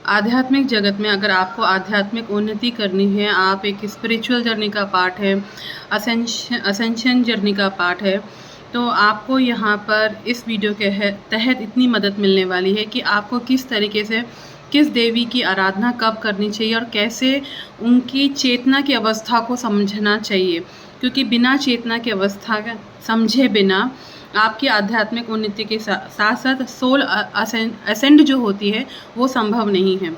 आध्यात्मिक जगत में अगर आपको आध्यात्मिक उन्नति करनी है, आप एक स्पिरिचुअल जर्नी का पार्ट है, असेंशन जर्नी का पार्ट है, तो आपको यहाँ पर इस वीडियो के तहत इतनी मदद मिलने वाली है कि आपको किस तरीके से किस देवी की आराधना कब करनी चाहिए और कैसे उनकी चेतना की अवस्था को समझना चाहिए, क्योंकि बिना चेतना की अवस्था समझे बिना आपकी आध्यात्मिक उन्नति के साथ साथ सोल असेंड जो होती है वो संभव नहीं है।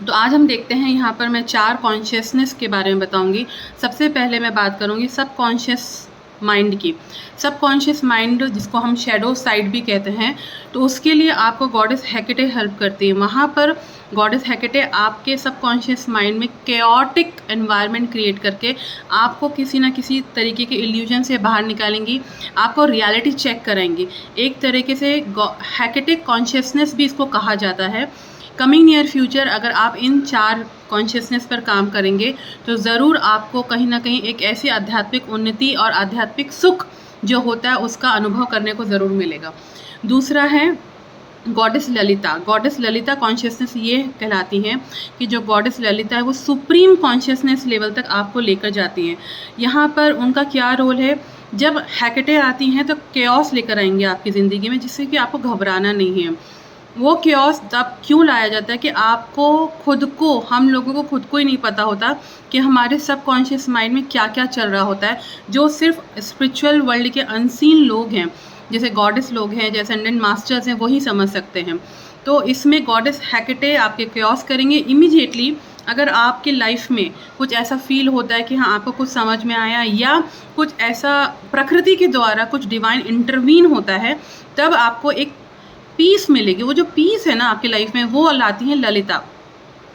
तो आज हम देखते हैं, यहाँ पर मैं 4 कॉन्शियसनेस के बारे में बताऊंगी। सबसे पहले मैं बात करूंगी सब कॉन्शियस माइंड की। सब कॉन्शियस माइंड जिसको हम शेडो साइड भी कहते हैं, तो उसके लिए आपको गॉडेस हेकेटे हेल्प करती है। वहाँ पर गॉडेस हेकेटे आपके सब कॉन्शियस माइंड में केओटिक एनवायरनमेंट क्रिएट करके आपको किसी ना किसी तरीके के इल्यूजन से बाहर निकालेंगी, आपको रियलिटी चेक कराएंगी। एक तरीके से हेकेटिक कॉन्शियसनेस भी इसको कहा जाता है। कमिंग नियर फ्यूचर अगर आप इन 4 कॉन्शियसनेस पर काम करेंगे तो ज़रूर आपको कहीं ना कहीं एक ऐसी आध्यात्मिक उन्नति और आध्यात्मिक सुख जो होता है उसका अनुभव करने को ज़रूर मिलेगा। दूसरा है goddess Lalita. Goddess Lalita consciousness ये कहलाती हैं कि जो गॉडेस ललिता है वो सुप्रीम कॉन्शियसनेस लेवल तक आपको लेकर जाती हैं। यहाँ पर उनका क्या रोल है, जब हेकेटे आती हैं तो केओस लेकर आएंगे आपकी ज़िंदगी में, जिससे कि आपको घबराना नहीं है। वो केओस तब क्यों लाया जाता है कि आपको खुद को, हम लोगों को खुद को ही नहीं पता होता कि हमारे सब कॉन्शियस माइंड में क्या क्या चल रहा होता है, जो सिर्फ स्पिरिचुअल वर्ल्ड के अनसीन लोग हैं, जैसे गॉडेस लोग हैं, जैसे असेंडेंट मास्टर्स हैं, वही समझ सकते हैं। तो इसमें गॉडेस हेकेटे आपके केओस करेंगे इमीडिएटली। अगर आपकी लाइफ में कुछ ऐसा फील होता है कि हाँ आपको कुछ समझ में आया, या कुछ ऐसा प्रकृति के द्वारा कुछ डिवाइन इंटरवीन होता है, तब आपको एक पीस मिलेगी। वो जो पीस है ना आपकी लाइफ में, वो लाती है ललिता।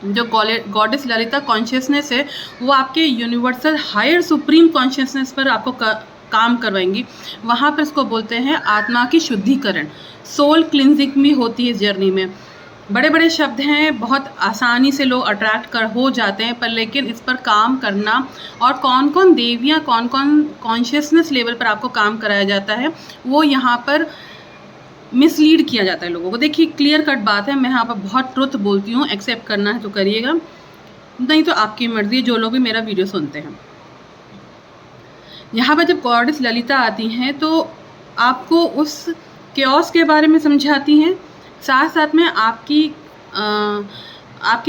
जो गॉडेस ललिता कॉन्शियसनेस है वो आपके यूनिवर्सल हायर सुप्रीम कॉन्शियसनेस पर आपको काम करवाएंगी। वहाँ पर इसको बोलते हैं आत्मा की शुद्धिकरण, सोल क्लिनजिंग भी होती है इस जर्नी में। बड़े बड़े शब्द हैं, बहुत आसानी से लोग अट्रैक्ट हो जाते हैं, पर लेकिन इस पर काम करना और कौन कौन देवियाँ, कौन कौन कॉन्शियसनेस लेवल पर आपको काम कराया जाता है, वो यहाँ पर मिसलीड किया जाता है लोगों को। देखिए क्लियर कट बात है, मैं यहाँ पर बहुत ट्रुथ बोलती हूँ, एक्सेप्ट करना है तो करिएगा, नहीं तो आपकी मर्जी, जो लोग भी मेरा वीडियो सुनते हैं। यहाँ पर जब गॉडेस ललिता आती हैं तो आपको उस केओस के बारे में समझाती हैं, साथ साथ में आपकी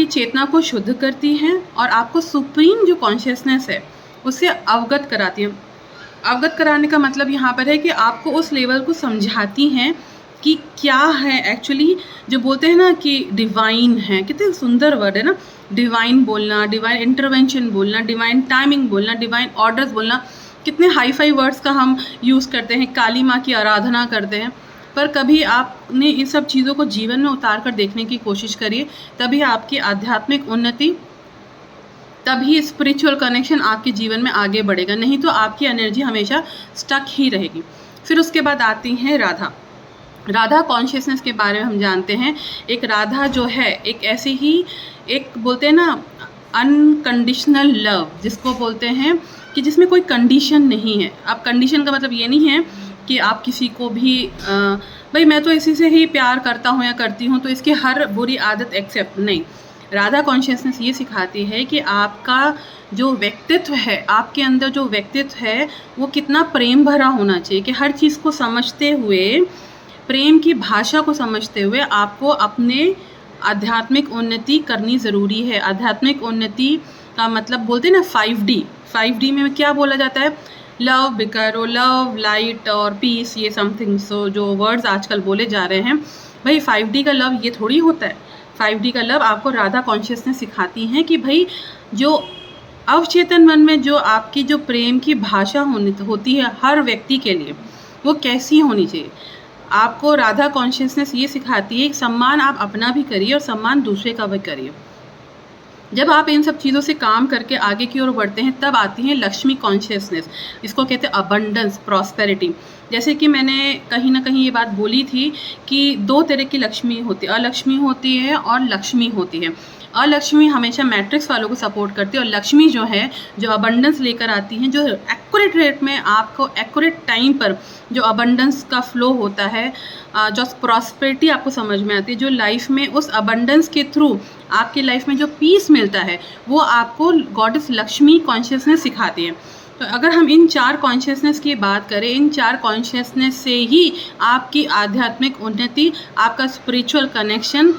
चेतना को शुद्ध करती हैं और आपको सुप्रीम जो कॉन्शियसनेस है उससे अवगत कराती हैं। अवगत कराने का मतलब यहाँ पर है कि आपको उस लेवल को समझाती हैं कि क्या है एक्चुअली, जो बोलते हैं ना कि डिवाइन है, कितने सुंदर वर्ड है ना, डिवाइन बोलना, डिवाइन इंटरवेंशन बोलना, डिवाइन टाइमिंग बोलना, डिवाइन ऑर्डर्स बोलना, कितने हाई फाई वर्ड्स का हम यूज़ करते हैं, काली माँ की आराधना करते हैं, पर कभी आपने इन सब चीज़ों को जीवन में उतार कर देखने की कोशिश करिए, तभी आपकी आध्यात्मिक उन्नति, तभी स्पिरिचुअल कनेक्शन आपके जीवन में आगे बढ़ेगा, नहीं तो आपकी एनर्जी हमेशा स्टक ही रहेगी। फिर उसके बाद आती हैं राधा। राधा कॉन्शियसनेस के बारे में हम जानते हैं। एक राधा जो है एक ऐसी ही, एक बोलते हैं ना अनकंडीशनल लव, जिसको बोलते हैं कि जिसमें कोई कंडीशन नहीं है। अब कंडीशन का मतलब ये नहीं है कि आप किसी को भी भाई मैं तो इसी से ही प्यार करता हूँ या करती हूँ तो इसकी हर बुरी आदत एक्सेप्ट, नहीं। राधा कॉन्शियसनेस ये सिखाती है कि आपका जो व्यक्तित्व है, आपके अंदर जो व्यक्तित्व है वो कितना प्रेम भरा होना चाहिए, कि हर चीज़ को समझते हुए, प्रेम की भाषा को समझते हुए आपको अपने आध्यात्मिक उन्नति करनी ज़रूरी है। आध्यात्मिक उन्नति का मतलब बोलते हैं ना 5D। 5D में क्या बोला जाता है, लव, बिकरो, लव, लाइट और पीस, ये समथिंग। सो जो वर्ड्स आजकल बोले जा रहे हैं, भाई 5D का लव ये थोड़ी होता है। 5D का लव आपको राधा कॉन्शियसनेस सिखाती हैं कि भाई जो अवचेतन मन में जो आपकी जो प्रेम की भाषा होती है हर व्यक्ति के लिए, वो कैसी होनी चाहिए। आपको राधा कॉन्शियसनेस ये सिखाती है कि सम्मान आप अपना भी करिए और सम्मान दूसरे का भी करिए। जब आप इन सब चीज़ों से काम करके आगे की ओर बढ़ते हैं, तब आती है लक्ष्मी कॉन्शियसनेस। इसको कहते हैं अबंडेंस, प्रॉस्पेरिटी। जैसे कि मैंने कहीं ना कहीं ये बात बोली थी कि 2 तरह की लक्ष्मी होती है, अलक्ष्मी होती है और लक्ष्मी होती है। अलक्ष्मी हमेशा मैट्रिक्स वालों को सपोर्ट करती है और लक्ष्मी जो है, जो अबंडेंस लेकर आती हैं, जो एक्यूरेट रेट में आपको एक्यूरेट टाइम पर जो अबंडेंस का फ्लो होता है, जो प्रॉस्पेरिटी आपको समझ में आती है, जो लाइफ में उस अबंडेंस के थ्रू आपकी लाइफ में जो पीस मिलता है, वो आपको गॉडेस लक्ष्मी कॉन्शियसनेस सिखाती है। तो अगर हम इन 4 कॉन्शियसनेस की बात करें, इन 4 कॉन्शियसनेस से ही आपकी आध्यात्मिक उन्नति, आपका स्पिरिचुअल कनेक्शन।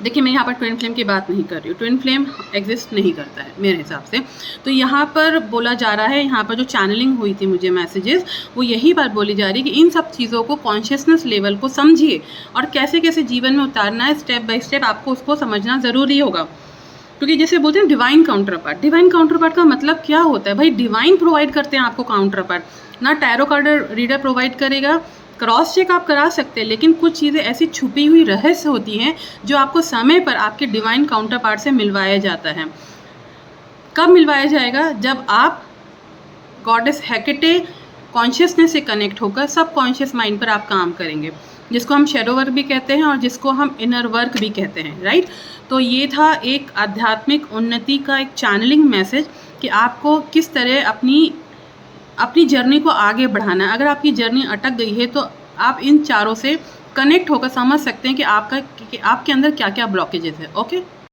देखिए, मैं यहाँ पर ट्विन फ्लेम की बात नहीं कर रही हूँ, ट्विन फ्लेम एग्जिस्ट नहीं करता है मेरे हिसाब से। तो यहाँ पर बोला जा रहा है, यहाँ पर जो चैनलिंग हुई थी मुझे मैसेजेस, वो यही बात बोली जा रही है कि इन सब चीज़ों को, कॉन्शियसनेस लेवल को समझिए और कैसे कैसे जीवन में उतारना है, स्टेप बाय स्टेप आपको उसको समझना ज़रूरी होगा। क्योंकि जैसे बोलते हैं divine counter part, divine counter part का मतलब क्या होता है भाई? डिवाइन प्रोवाइड करते हैं आपको काउंटर पार्ट, ना टैरो कार्ड रीडर प्रोवाइड करेगा। क्रॉस चेक आप करा सकते हैं, लेकिन कुछ चीज़ें ऐसी छुपी हुई रहस्य होती हैं जो आपको समय पर आपके डिवाइन काउंटर पार्ट से मिलवाया जाता है। कब मिलवाया जाएगा? जब आप गॉडेस हेकेटे कॉन्शियसनेस से कनेक्ट होकर सब कॉन्शियस माइंड पर आप काम करेंगे, जिसको हम शैडो वर्क भी कहते हैं और जिसको हम इनर वर्क भी कहते हैं, राइट। तो ये था एक आध्यात्मिक उन्नति का एक चैनलिंग मैसेज कि आपको किस तरह अपनी जर्नी को आगे बढ़ाना है। अगर आपकी जर्नी अटक गई है तो आप इन चारों से कनेक्ट होकर समझ सकते हैं कि आपके अंदर क्या क्या ब्लॉकेजेस है। ओके।